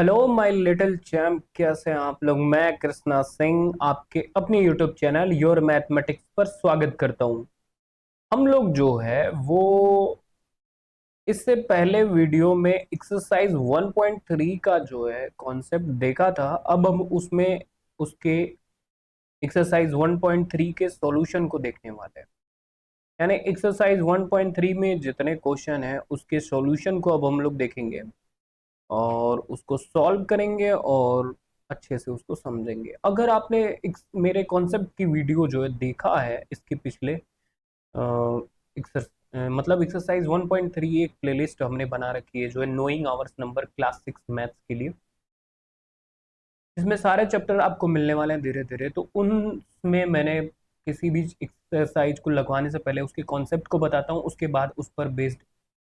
Hello my little champ, कैसे हैं आप लोग। मैं कृष्णा सिंह आपके अपने यूट्यूब चैनल योर मैथमेटिक्स पर स्वागत करता हूं। हम लोग जो है वो इससे पहले वीडियो में एक्सरसाइज 1.3 का जो है कॉन्सेप्ट देखा था। अब हम उसमें उसके एक्सरसाइज 1.3 के सॉल्यूशन को देखने वाले हैं। यानी एक्सरसाइज 1.3 में जितने क्वेश्चन हैं उसके सॉल्यूशन को अब हम लोग देखेंगे और उसको सॉल्व करेंगे और अच्छे से उसको समझेंगे। अगर आपने मेरे कॉन्सेप्ट की वीडियो जो है देखा है, इसके पिछले मतलब एक्सरसाइज 1.3 एक प्लेलिस्ट हमने बना रखी है जो है knowing hours number class 6 maths के लिए। इसमें सारे चैप्टर आपको मिलने वाले हैं धीरे धीरे। तो उनमें मैंने किसी भी एक्सरसाइज को लगवाने से पहले उसके कॉन्सेप्ट को बताता हूँ, उसके बाद उस पर बेस्ड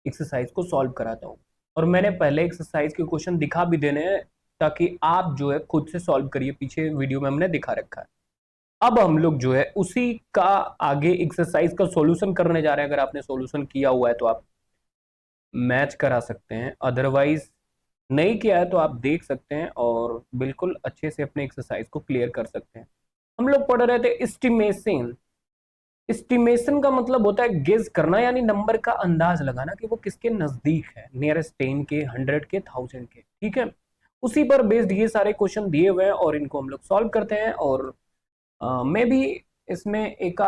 एक्सरसाइज को सॉल्व कराता हूँ। और मैंने पहले एक्सरसाइज के क्वेश्चन दिखा भी देने हैं ताकि आप जो है खुद से सॉल्व करिए। पीछे वीडियो में हमने दिखा रखा है। अब हम लोग जो है उसी का आगे एक्सरसाइज का सॉल्यूशन करने जा रहे हैं। अगर आपने सॉल्यूशन किया हुआ है तो आप मैच करा सकते हैं, अदरवाइज नहीं किया है तो आप देख सकते हैं और बिल्कुल अच्छे से अपने एक्सरसाइज को क्लियर कर सकते हैं। हम लोग पढ़ रहे थे एस्टिमेशन। एस्टिमेशन का मतलब होता है गेज करना, यानी नंबर का अंदाज लगाना कि वो किसके नजदीक है, नियरेस्ट 10 के, 100 के, 1000 के। ठीक है, उसी पर बेस्ड ये सारे क्वेश्चन दिए हुए हैं और इनको हम लोग सॉल्व करते हैं। और मैं भी इसमें एक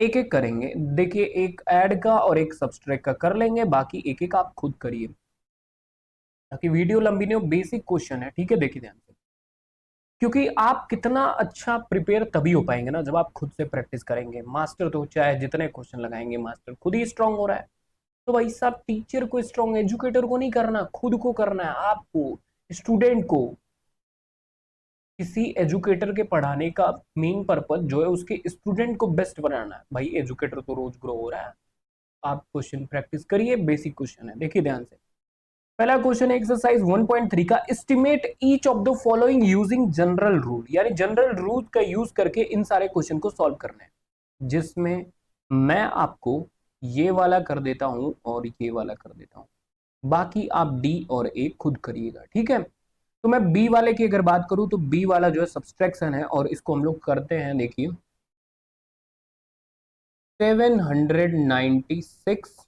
एक करेंगे। देखिए, एक ऐड का और एक सब्सट्रैक्ट का कर लेंगे, बाकी एक एक आप खुद करिए ताकि वीडियो लंबी नहीं हो। बेसिक क्वेश्चन है, ठीक है, देखिए ध्यान से। क्योंकि आप कितना अच्छा प्रिपेयर तभी हो पाएंगे ना जब आप खुद से प्रैक्टिस करेंगे। मास्टर तो चाहे जितने क्वेश्चन लगाएंगे, मास्टर खुद ही स्ट्रांग हो रहा है। तो भाई साहब, टीचर को स्ट्रांग, एजुकेटर को नहीं करना, खुद को करना है आपको, स्टूडेंट को। किसी एजुकेटर के पढ़ाने का मेन पर्पज जो है उसके स्टूडेंट को बेस्ट बनाना है। भाई एजुकेटर तो रोज ग्रो हो रहा है। आप क्वेश्चन प्रैक्टिस करिए, बेसिक क्वेश्चन है, देखिए ध्यान से। पहला क्वेश्चन है एक्सरसाइज 1.3 का, estimate each of the following using general rule. यानी जनरल रूल का यूज करके इन सारे क्वेश्चन को सॉल्व करना है, जिसमें मैं आपको ये वाला कर देता हूं और ये वाला कर देता हूं। बाकी आप डी और ए खुद करिएगा, ठीक है। तो मैं बी वाले की अगर बात करूं तो बी वाला जो है सब्सट्रैक्शन है और इसको हम लोग करते हैं। देखिए 796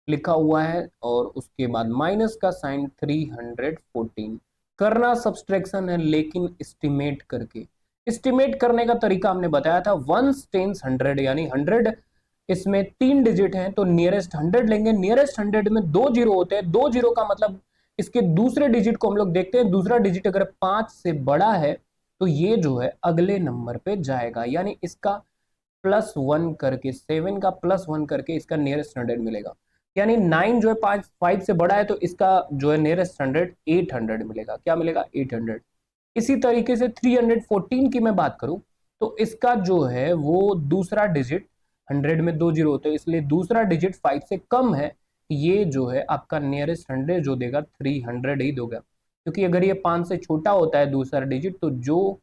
लिखा हुआ है और उसके बाद माइनस का साइन 314। करना सब्सट्रैक्शन है लेकिन एस्टिमेट करके। एस्टिमेट करने का तरीका हमने बताया था, वंस टेंस 100, यानी 100 इसमें 3 डिजिट हैं तो नियरेस्ट 100 लेंगे। नियरेस्ट 100 में 2 जीरो होते हैं, 2 जीरो का मतलब इसके दूसरे डिजिट को हम लोग देखते हैं। दूसरा डिजिट अगर 5 से बड़ा है तो ये जो है अगले नंबर पे जाएगा, यानी इसका +1 करके, 7 का +1 करके इसका नियरेस्ट 100 मिलेगा। यानी 9 जो है 5 से बड़ा है तो इसका जो है नियरेस्ट 100 800 मिलेगा। क्या मिलेगा? 800। इसी तरीके से 314 की मैं बात करूं तो इसका जो है वो दूसरा डिजिट, 100 में 2 जीरो होते हैं इसलिए दूसरा डिजिट 5 से कम है। ये जो है आपका नियरेस्ट 100 जो देगा 300 ही दोगा, क्योंकि अगर ये 5 से छोटा होता है दूसरा डिजिट तो जो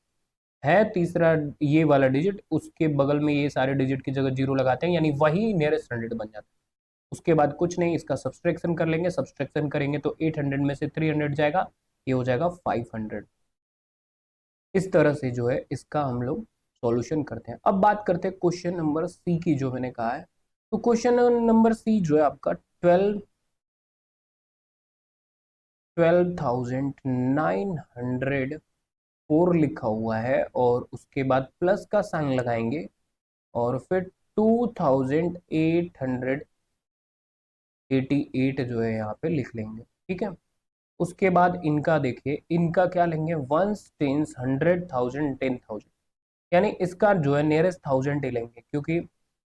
है तीसरा ये वाला डिजिट उसके बगल में ये सारे डिजिट की जगह जीरो लगाते हैं, यानी वही नियरेस्ट 100 बन जाता है। उसके बाद कुछ नहीं, इसका सब्सट्रैक्शन कर लेंगे। सब्सट्रैक्शन करेंगे तो 800 में से 300 जाएगा, ये हो जाएगा 500। इस तरह से जो है इसका हम लोग सॉल्यूशन करते हैं। अब बात करते हैं क्वेश्चन नंबर सी की, जो मैंने कहा है। तो क्वेश्चन नंबर सी जो है आपका 12,904 लिखा हुआ है और उसके बाद प्लस का साइन लगाएंगे और फिर 2888 जो है यहाँ पे लिख लेंगे, ठीक है। उसके बाद इनका देखिए, इनका क्या लेंगे, वंस टेंस 100,000 10,000, यानी इसका जो है नियरेस्ट 1000 ही लेंगे, क्योंकि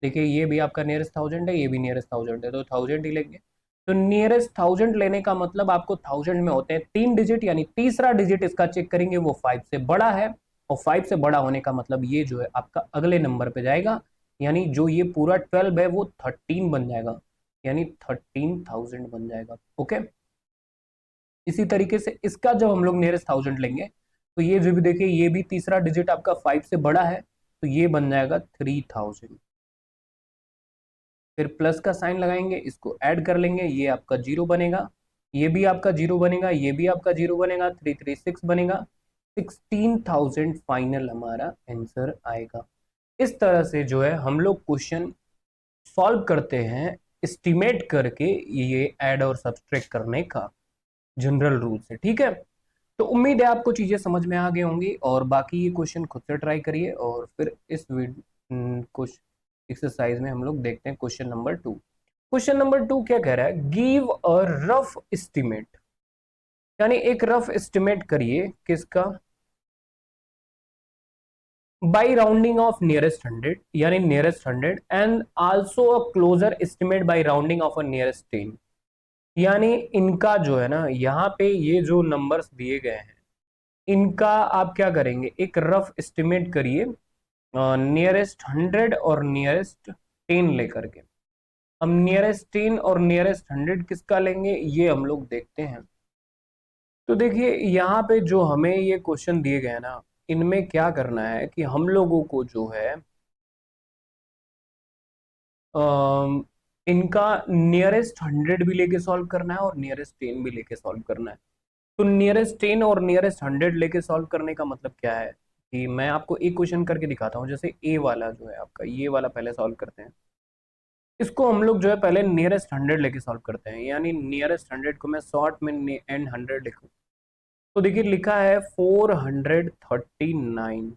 देखिए ये भी आपका नियरेस्ट 1000 है, ये भी नियरेस्ट 1000 है, तो 1000 ही लेंगे। तो नियरेस्ट 1000 लेने का मतलब आपको 1000 में होते हैं 3 डिजिट, यानी तीसरा डिजिट इसका चेक करेंगे वो 5 से बड़ा है। और 5 से बड़ा होने का मतलब ये जो है आपका अगले नंबर पे जाएगा, यानी जो ये पूरा 12 है वो 13 बन जाएगा, यानी 13,000 बन जाएगा। ओके, इसी तरीके से इसका जब हम लोग नियरेस्ट 1000 लेंगे तो ये जो भी देखिए ये भी तीसरा डिजिट आपका 5 से बड़ा है तो ये बन जाएगा 3000। फिर प्लस का साइन लगाएंगे, इसको ऐड कर लेंगे, ये आपका जीरो बनेगा। ये भी आपका जीरो बनेगा, ये भी आपका जीरो बनेगा, 336 बनेगा, 16,000 फाइनल हमारा आंसर आएगा। इस तरह से जो है हम लोग क्वेश्चन सॉल्व करते हैं एस्टिमेट करके, ये ऐड और सब्सट्रैक्ट करने का जनरल रूल से। ठीक है, तो उम्मीद है आपको चीजें समझ में आ गई होंगी, और बाकी ये क्वेश्चन खुद से ट्राई करिए, और फिर इस कुछ एक्सरसाइज में हम लोग देखते हैं क्वेश्चन नंबर 2। क्वेश्चन नंबर 2 क्या कह रहा है, गिव अ रफ एस्टिमेट, यानी एक रफ एस्टिमेट करिए किसका, बाई राउंडिंग ऑफ नियरेस्ट 100, यानी nearest 100, and also a closer estimate by rounding off a nearest 10। यानी इनका जो है ना, यहाँ पे ये जो नंबर्स दिए गए हैं, इनका आप क्या करेंगे, एक रफ एस्टिमेट करिए नियरेस्ट 100 और नियरेस्ट 10 लेकर के। हम नियरेस्ट 10 और नियरेस्ट 100 किसका लेंगे, ये हम लोग देखते हैं। तो देखिए यहाँ पे जो हमें ये क्वेश्चन दिए गए हैं ना, इनमें क्या करना है कि हम लोगों को जो है इनका नियरेस्ट 100 भी लेके सॉल्व करना है और नियरेस्ट 10 भी लेके सॉल्व करना है। तो नियरेस्ट 10 और नियरेस्ट 100 लेके सॉल्व करने का मतलब क्या है कि मैं आपको एक क्वेश्चन करके दिखाता हूँ। जैसे ए वाला जो है आपका, ये वाला पहले सॉल्व करते हैं। इसको हम लोग जो है पहले नियरेस्ट 100 लेके सॉल्व करते हैं, यानी नियरेस्ट 100 को मैं शॉर्ट में एंड 100 लिखूं। तो देखिए लिखा है 439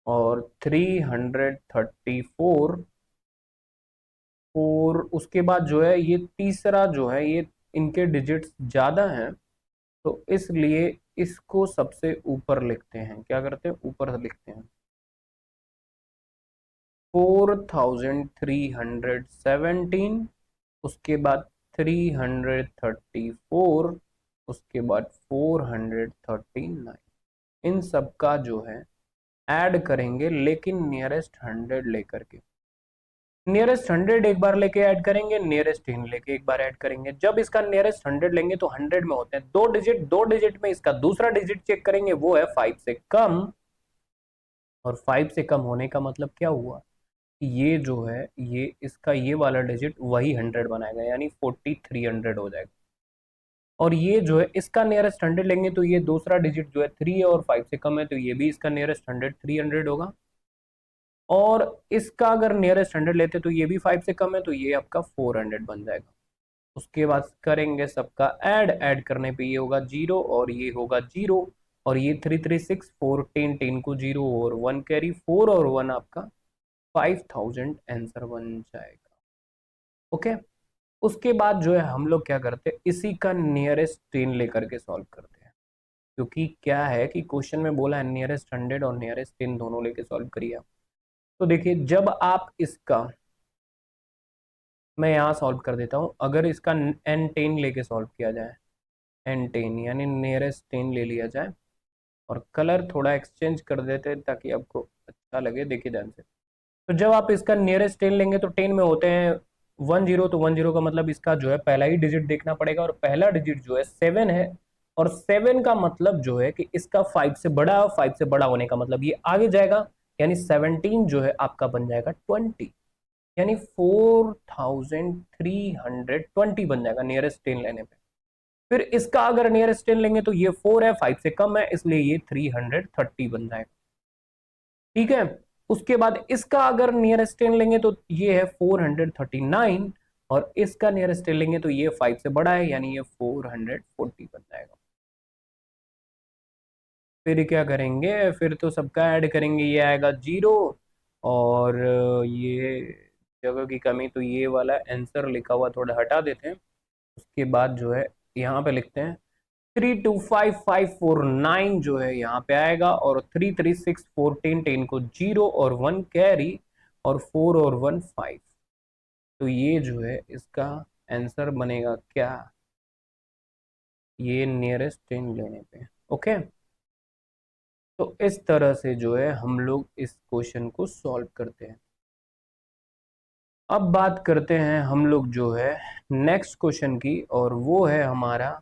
और 334, और उसके बाद जो है ये तीसरा जो है, ये इनके डिजिट्स ज्यादा हैं, तो इसलिए इसको सबसे ऊपर लिखते हैं। क्या करते हैं, ऊपर लिखते हैं। 4317, उसके बाद 334, उसके बाद 439, इन सब का जो है ऐड करेंगे, लेकिन नियरेस्ट 100 लेकर के। नियरेस्ट 100 एक बार लेके ऐड करेंगे, नियरेस्ट 10 लेके एक बार ऐड करेंगे। जब इसका नियरेस्ट 100 लेंगे तो 100 में होते हैं दो डिजिट, दो डिजिट में इसका दूसरा डिजिट चेक करेंगे, वो है 5 से कम। और 5 से कम होने का मतलब क्या हुआ, ये जो है ये इसका ये वाला डिजिट वही 100 बनाएगा, यानी 4300 हो जाएगा। और ये जो है इसका नियरेस्ट 100 लेंगे तो ये दूसरा डिजिट जो है 3 है और 5 से कम है, तो ये भी इसका नियरेस्ट 100 300 होगा। और इसका अगर नियरेस्ट 100 लेते तो ये भी 5 से कम है, तो ये आपका 400 बन जाएगा। उसके बाद करेंगे सबका ऐड, ऐड करने पे ये होगा जीरो और ये होगा जीरो, और ये 336, 4 10 10 को जीरो और 1 कैरी, 4 और 1 आपका 5000 आंसर बन जाएगा। ओके, उसके बाद जो है हम लोग क्या करते हैं, इसी का नियरेस्ट 10 लेकर के सॉल्व करते हैं, क्योंकि क्या है कि क्वेश्चन में बोला है नियरेस्ट 100 और नियरेस्ट 10 दोनों लेके सॉल्व करिए आप। तो देखिए जब आप इसका, मैं यहाँ सॉल्व कर देता हूँ, अगर इसका एन 10 लेके सॉल्व किया जाए, एन 10 यानी नियरेस्ट 10 ले लिया जाए, और कलर थोड़ा एक्सचेंज कर देते हैं ताकि आपको अच्छा लगे, देखिए ध्यान से। तो जब आप इसका नियरेस्ट 10 लेंगे तो 10 में होते हैं 10, तो 10 का मतलब इसका जो है पहला ही डिजिट देखना पड़ेगा, और पहला डिजिट जो है 7 है, और 7 का मतलब जो है कि इसका 5 से बड़ा, 5 से बड़ा होने का मतलब ये आगे जाएगा, यानी 17 जो है आपका बन जाएगा 20, यानी 4320 बन जाएगा नियरेस्ट 10 लेने पे। फिर इसका अगर नियरेस्ट 10 लेंगे तो ये 4 है, 5 से कम है, इसलिए ये 330 बन जाएगा। ठीक है, उसके बाद इसका अगर नियरेस्ट 10 लेंगे तो ये है 439, और इसका नियरेस्ट 10 लेंगे तो ये 5 से बड़ा है, यानी ये 440 बन जाएगा। फिर क्या करेंगे, फिर तो सबका ऐड करेंगे, ये आएगा जीरो, और ये जगह की कमी, तो ये वाला आंसर लिखा हुआ थोड़ा हटा देते हैं। उसके बाद जो है यहाँ पे लिखते हैं 325549 जो है यहाँ पे आएगा, और 336 14 10 को जीरो और 1 कैरी, और 4 और 1 5, तो ये जो है इसका आंसर बनेगा क्या, ये नियरेस्ट 10 लेने पे। ओके, तो इस तरह से जो है हम लोग इस क्वेश्चन को सॉल्व करते हैं। अब बात करते हैं हम लोग जो है नेक्स्ट क्वेश्चन की, और वो है हमारा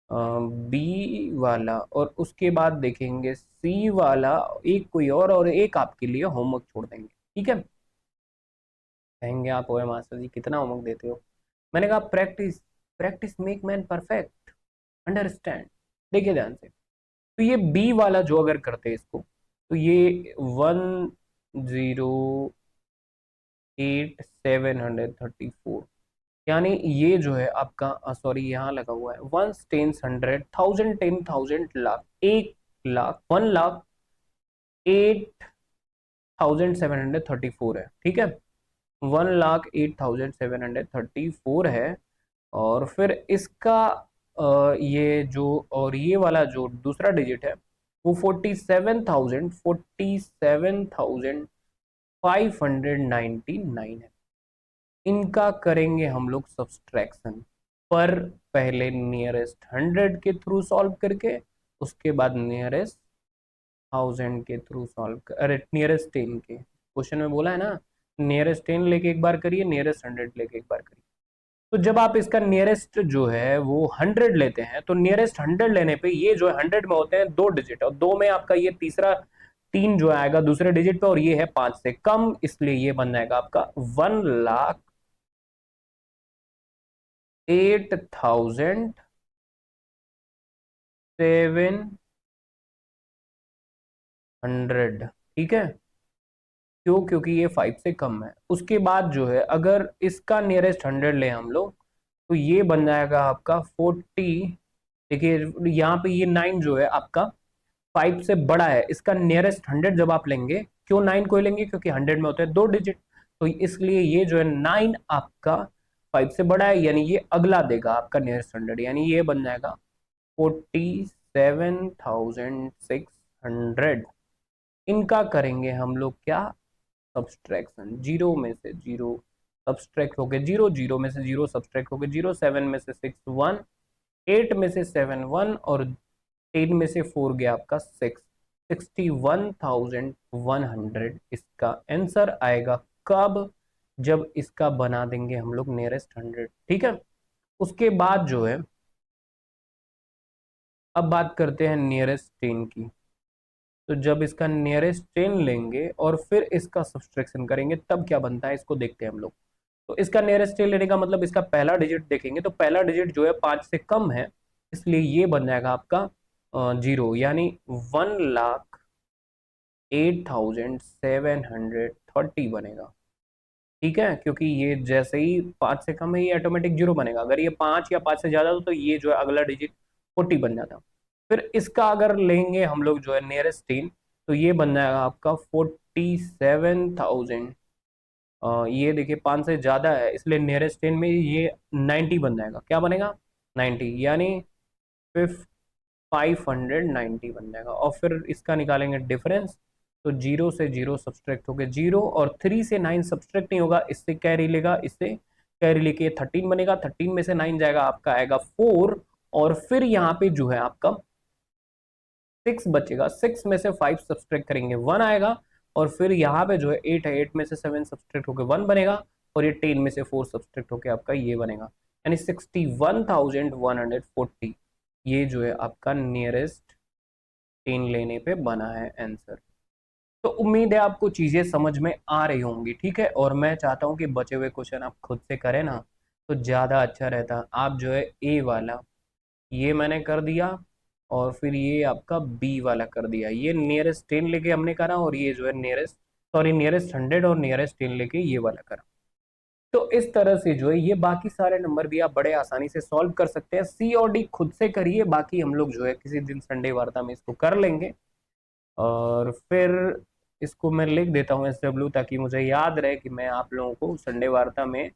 बी वाला, और उसके बाद देखेंगे सी वाला, एक कोई और एक आपके लिए होमवर्क छोड़ देंगे। ठीक है, कहेंगे आप ओए मास्टर जी कितना होमवर्क देते हो, मैंने कहा practice, practice make man perfect, understand. देखिए ध्यान से, तो ये बी वाला जो अगर करते हैं इसको, तो ये 108,734, यानी ये जो है आपका, सॉरी यहाँ लगा हुआ है, one tens hundred thousand ten thousand lakh, 1 lakh, 1,08,734 है, ठीक है। 1,08,734 है। और फिर इसका ये जो, और ये वाला जो दूसरा डिजिट है वो 47,599 है। इनका करेंगे हम लोग सब्सट्रैक्शन, पर पहले नियरेस्ट 100 के थ्रू सॉल्व करके, उसके बाद नियरेस्ट 1000 के थ्रू सॉल्व कर, अरे नियरेस्ट 10 के, क्वेश्चन में बोला है ना, नियरेस्ट 10 लेके एक बार करिए, नियरेस्ट 100 लेके एक बार करिए। तो जब आप इसका नियरेस्ट जो है वो 100 लेते हैं, तो नियरेस्ट 100 लेने पे ये जो है 100 में होते हैं 2 डिजिट, और 2 में आपका ये तीसरा 3 जो आएगा दूसरे डिजिट पे, और ये है 5 से कम, इसलिए ये बन जाएगा आपका 1,08,700, ठीक है। क्यों? क्योंकि ये 5 से कम है। उसके बाद जो है अगर इसका नियरेस्ट 100 ले हम लोग, तो ये बन जाएगा आपका 40। देखिए यहाँ पे ये 9 जो है आपका 5 से बड़ा है, इसका नियरेस्ट 100 जब आप लेंगे, क्यों 9 को लेंगे? क्योंकि 100 में होते हैं 2 डिजिट, तो इसलिए ये जो है 9 आपका 5 से बड़ा है, यानी ये अगला देगा आपका नियरेस्ट 100, यानी ये बन जाएगा 47,600। इनका करेंगे हम लोग क्या? सब्सट्रैक्शन। जीरो में से जीरो सब्सट्रैक्ट हो गए जीरो, जीरो में से जीरो सब्सट्रैक्ट हो गए जीरो, 7 में से 6 1, 8 में से 7 1, और 10 में से 4 गया आपका 6, 61,100 इसका आंसर आएगा। कब? जब इसका बना देंगे हम लोग नियरेस्ट 100, ठीक है। उसके बाद जो है, अब बात करते हैं नियरेस्ट 10 की। तो जब इसका नियरेस्ट 10 लेंगे और फिर इसका सब्सट्रैक्शन करेंगे, तब क्या बनता है इसको देखते हैं हम लोग। तो इसका नियरेस्ट 10 लेने का मतलब इसका पहला डिजिट देखेंगे, तो पहला डिजिट जो है 5 से कम है, इसलिए ये बन जाएगा आपका जीरो, यानी 1,08,730 बनेगा, ठीक है। क्योंकि ये जैसे ही 5 से कम है, ये ऑटोमेटिक जीरो बनेगा। अगर ये 5 या 5 से ज्यादा हो, तो ये जो है अगला डिजिट 40 बन जाता। फिर इसका अगर लेंगे हम लोग जो है नियरेस्ट 10, तो ये बन जाएगा आपका 47,000। ये देखिए 5 से ज्यादा है, इसलिए नियरेस्ट 10 में ये 90 बन जाएगा। क्या बनेगा? 90, यानी 590 बन जाएगा। और फिर इसका निकालेंगे डिफरेंस, तो जीरो से जीरो सब्सट्रैक्ट हो गए जीरो, और 3 से 9 सब्सट्रैक्ट नहीं होगा, इससे कैरी लेगा, इससे कैरी लेके 13 बनेगा, 13 में से 9 जाएगा, आपका आएगा 4, और फिर यहाँ पे जो है आपका 6 बचेगा, 6 में से 5 सब्सट्रैक्ट करेंगे 1 आएगा, और फिर यहाँ पे जो है 8 है, 8 में से 7 सब्सट्रैक्ट होकर 1 बनेगा, और ये 10 में से 4 सब्सट्रैक्ट होकर आपका ये बनेगा, यानी 61,140, ये जो है आपका नियरेस्ट 10 लेने पे बना है आंसर। तो उम्मीद है आपको चीजें समझ में आ रही होंगी, ठीक है। और मैं चाहता हूँ कि बचे हुए क्वेश्चन आप खुद से करें ना, तो ज्यादा अच्छा रहता। आप जो है ए वाला ये मैंने कर दिया, और फिर ये आपका बी वाला कर दिया, ये नियरेस्ट 10 लेके हमने करा, और ये जो है नियरेस्ट, सॉरी नियरेस्ट 100 और नियरेस्ट 10 लेके ये वाला करा। तो इस तरह से जो है ये बाकी सारे नंबर भी आप बड़े आसानी से सॉल्व कर सकते हैं। सी और डी खुद से करिए, बाकी हम लोग जो है किसी दिन संडे वार्ता में इसको कर लेंगे। और फिर इसको मैं लिख देता हूँ SW, ताकि मुझे याद रहे कि मैं आप लोगों को संडे वार्ता में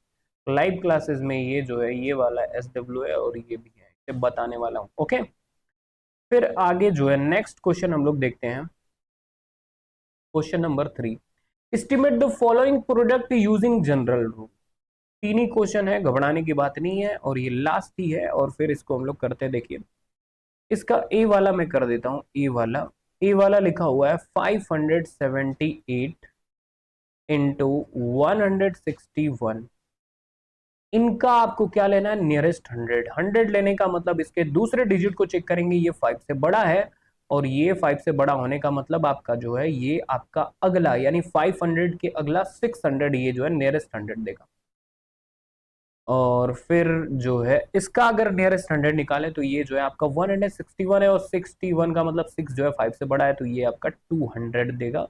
लाइव क्लासेस में ये जो है ये वाला SW है और ये भी है, इसे बताने वाला हूँ, ओके। फिर आगे जो है नेक्स्ट क्वेश्चन हम लोग देखते हैं, question number 3। Estimate the following product using general rule. तीन ही क्वेश्चन है, घबराने की बात नहीं है, और ये लास्ट ही है, और फिर इसको हम लोग करते हैं। देखिए इसका ए वाला मैं कर देता हूँ, ए वाला लिखा हुआ है 578 इंटू 161। इनका आपको क्या लेना है? नियरेस्ट 100 लेने का मतलब इसके दूसरे डिजिट को चेक करेंगे, ये 5 से बड़ा है, और ये 5 से बड़ा होने का मतलब आपका जो है ये आपका अगला, यानी 500 के अगला 600, ये जो है नियरेस्ट 100 देगा। और फिर जो है इसका अगर नियरेस्ट 100 निकाले तो ये जो है आपका 161 है, और 61 का मतलब 6 जो है 5 से बड़ा है, तो ये आपका 200 देगा।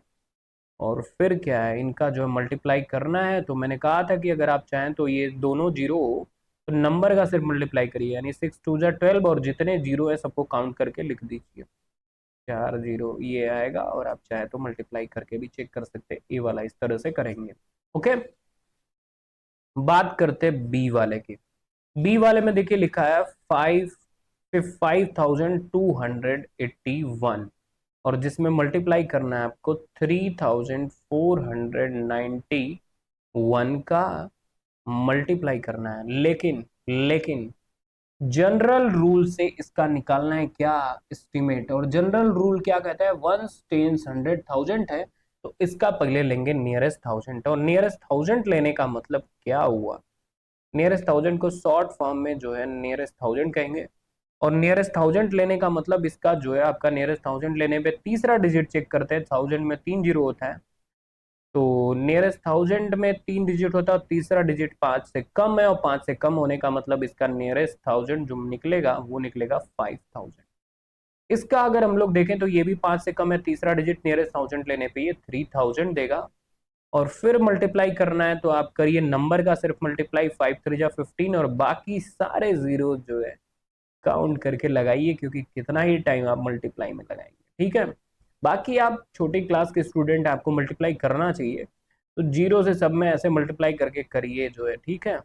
और फिर क्या है, इनका जो है मल्टीप्लाई करना है, तो मैंने कहा था कि अगर आप चाहें तो ये दोनों जीरो हो तो नंबर का सिर्फ मल्टीप्लाई करिए, यानी 6 2 12, और जितने जीरो है सबको काउंट करके लिख दीजिए। 4 0 ये आएगा, और आप चाहे तो मल्टीप्लाई करके भी चेक कर सकते हैं, ए वाला इस तरह से करेंगे। ओके, बात करते हैं बी वाले की। बी वाले में देखिए लिखा है 5281, और जिसमें मल्टीप्लाई करना है आपको 3491 का मल्टीप्लाई करना है। लेकिन लेकिन जनरल रूल से इसका निकालना है क्या, एस्टिमेट। और जनरल रूल क्या कहता है, 1 10 100 1000 है, तो इसका पहले लेंगे नियरेस्ट 1000। और नियरेस्ट 1000 लेने का मतलब क्या हुआ, नियरेस्ट 1000 को शॉर्ट फॉर्म में जो है नियरेस्ट 1000 कहेंगे। और नियरेस्ट 1000 लेने का मतलब इसका जो है आपका नियरेस्ट 1000 लेने पे तीसरा डिजिट चेक करते हैं। 1000 में 3 जीरो होता है, तो नियरेस्ट 1000 में 3 डिजिट होता है, और तीसरा डिजिट 5 से कम है, और 5 से कम होने का मतलब इसका नियरेस्ट 1000 जो निकलेगा वो निकलेगा 5000। इसका अगर हम लोग देखें तो ये भी 5 से कम है, तीसरा डिजिट नियरेस्ट 1000 लेने पे ये 3000 देगा। और फिर मल्टीप्लाई करना है तो आप करिए नंबर का सिर्फ मल्टीप्लाई, 5 3 जा 15, और बाकी सारे जीरो जो है काउंट करके लगाइए, क्योंकि कितना ही टाइम आप मल्टीप्लाई में लगाएंगे। ठीक है, बाकी आप छोटी क्लास के स्टूडेंट, आपको मल्टीप्लाई करना चाहिए तो जीरो से सब में ऐसे मल्टीप्लाई करके करिए जो है, ठीक है,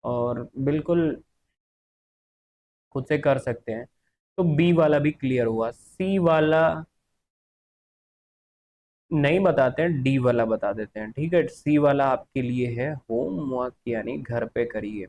और बिल्कुल खुद से कर सकते हैं। तो बी वाला भी क्लियर हुआ। सी वाला नहीं बताते हैं, डी वाला बता देते हैं, ठीक है। सी वाला आपके लिए है होमवर्क, यानी घर पे करिए।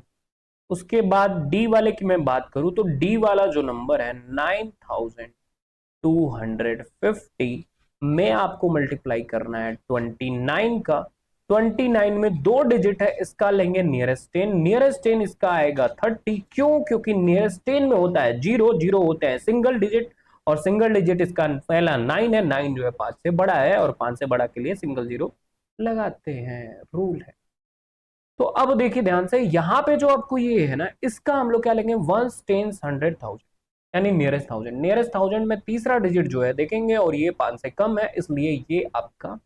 उसके बाद डी वाले की मैं बात करूं तो डी वाला जो नंबर है 9250 में आपको मल्टीप्लाई करना है 29 का। 29 में 2 डिजिट है, इसका लेंगे नियरेस्ट 10। नियरेस्ट 10 इसका आएगा 30। क्यों, क्योंकि नियरेस्ट 10 में होता है जीरो, जीरो होते हैं सिंगल डिजिट, और सिंगल डिजिट इसका पहला 9 है। 9 जो है 5 से बड़ा है, और 5 से बड़ा के लिए सिंगल जीरो लगाते हैं, रूल है। तो अब देखिए ध्यान से, यहां पे जो आपको ये है ना, इसका हम लोग क्या लेंगे, 1 10 100 1000, यानी नियरेस्ट 1000। नियरेस्ट 1000 में तीसरा डिजिट जो है देखेंगे, और ये 5 से कम है, इसलिए ये आपका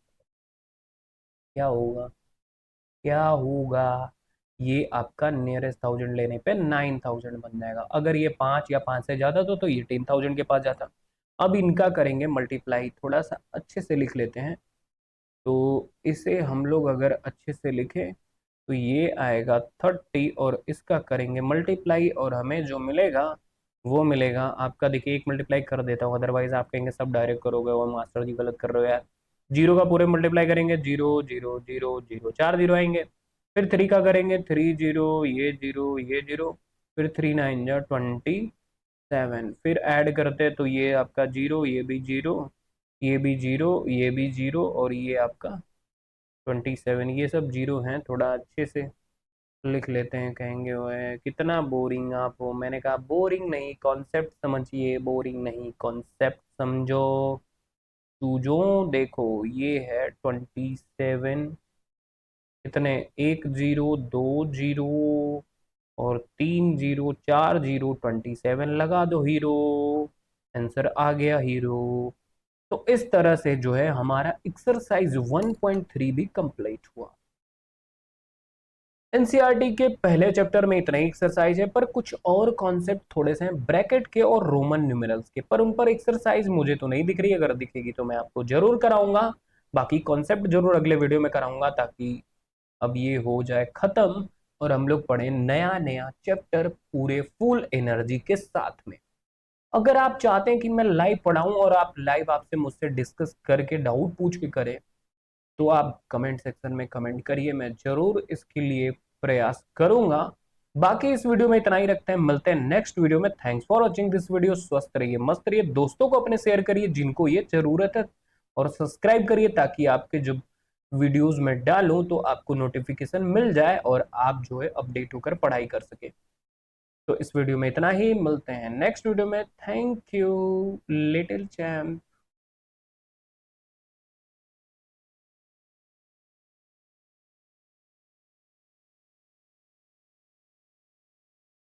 क्या होगा, क्या होगा, ये आपका नियरेस्ट 1000 लेने पे 9000 बन जाएगा। अगर ये 5 या 5 से ज्यादा तो ये 10000 के पास जाता। अब इनका करेंगे मल्टीप्लाई, थोड़ा सा अच्छे से लिख लेते हैं। तो इसे हम लोग अगर अच्छे से लिखें तो ये आएगा 30, और इसका करेंगे मल्टीप्लाई, और हमें जो मिलेगा वो मिलेगा आपका, देखिए एक मल्टीप्लाई कर देता हूँ, अदरवाइज आप कहेंगे सब डायरेक्ट करोगे और मास्टर जी गलत कर रहे हो यार। जीरो का पूरे मल्टीप्लाई करेंगे, zero zero zero zero, 4 zero आएंगे। फिर थ्री का करेंगे, 3 जीरो, ये जीरो, ये जीरो, फिर 3 9 जा 27। फिर ऐड करते तो ये आपका जीरो, ये भी जीरो, ये भी जीरो, ये भी जीरो, और ये आपका 27। ये सब जीरो हैं, थोड़ा अच्छे से लिख लेते हैं। कहेंगे ओए कितना बोरिंग आप हो, मैंने कहा बोरिंग नहीं, कॉन्सेप्ट समझिए, बोरिंग नहीं, कॉन्सेप्ट समझो। चूजो देखो, ये है 27, कितने, एक जीरो, दो जीरो, और 3 जीरो, 4 जीरो, 27 लगा दो हीरो, आंसर आ गया हीरो। तो इस तरह से जो है हमारा एक्सरसाइज 1.3 भी कंप्लीट हुआ। एनसीईआरटी के पहले चैप्टर में इतना ही एक्सरसाइज है, पर कुछ और कॉन्सेप्ट थोड़े से हैं ब्रैकेट के और रोमन न्यूमेरल्स के, पर उन पर एक्सरसाइज मुझे तो नहीं दिख रही। अगर दिखेगी तो मैं आपको जरूर कराऊंगा, बाकी कॉन्सेप्ट जरूर अगले वीडियो में कराऊंगा, ताकि अब ये हो जाए खत्म और हम लोग पढ़ें नया नया चैप्टर पूरे फुल एनर्जी के साथ में। अगर आप चाहते हैं कि मैं लाइव पढ़ाऊं और आप लाइव आपसे मुझसे डिस्कस करके डाउट पूछ के करें, तो आप कमेंट सेक्शन में कमेंट करिए, मैं जरूर इसके लिए प्रयास करूंगा। बाकी इस वीडियो में इतना ही रखते हैं, मिलते हैं नेक्स्ट वीडियो में। Thanks for watching this video. स्वस्थ रहिए, मस्त रहिए, दोस्तों को अपने शेयर करिए जिनको ये जरूरत है, और सब्सक्राइब करिए ताकि आपके जब वीडियोस में डालूं तो आपको नोटिफिकेशन मिल जाए और आप जो है अपडेट होकर पढ़ाई कर सके। तो इस वीडियो में इतना ही, मिलते हैं नेक्स्ट वीडियो में। Thank you little champ.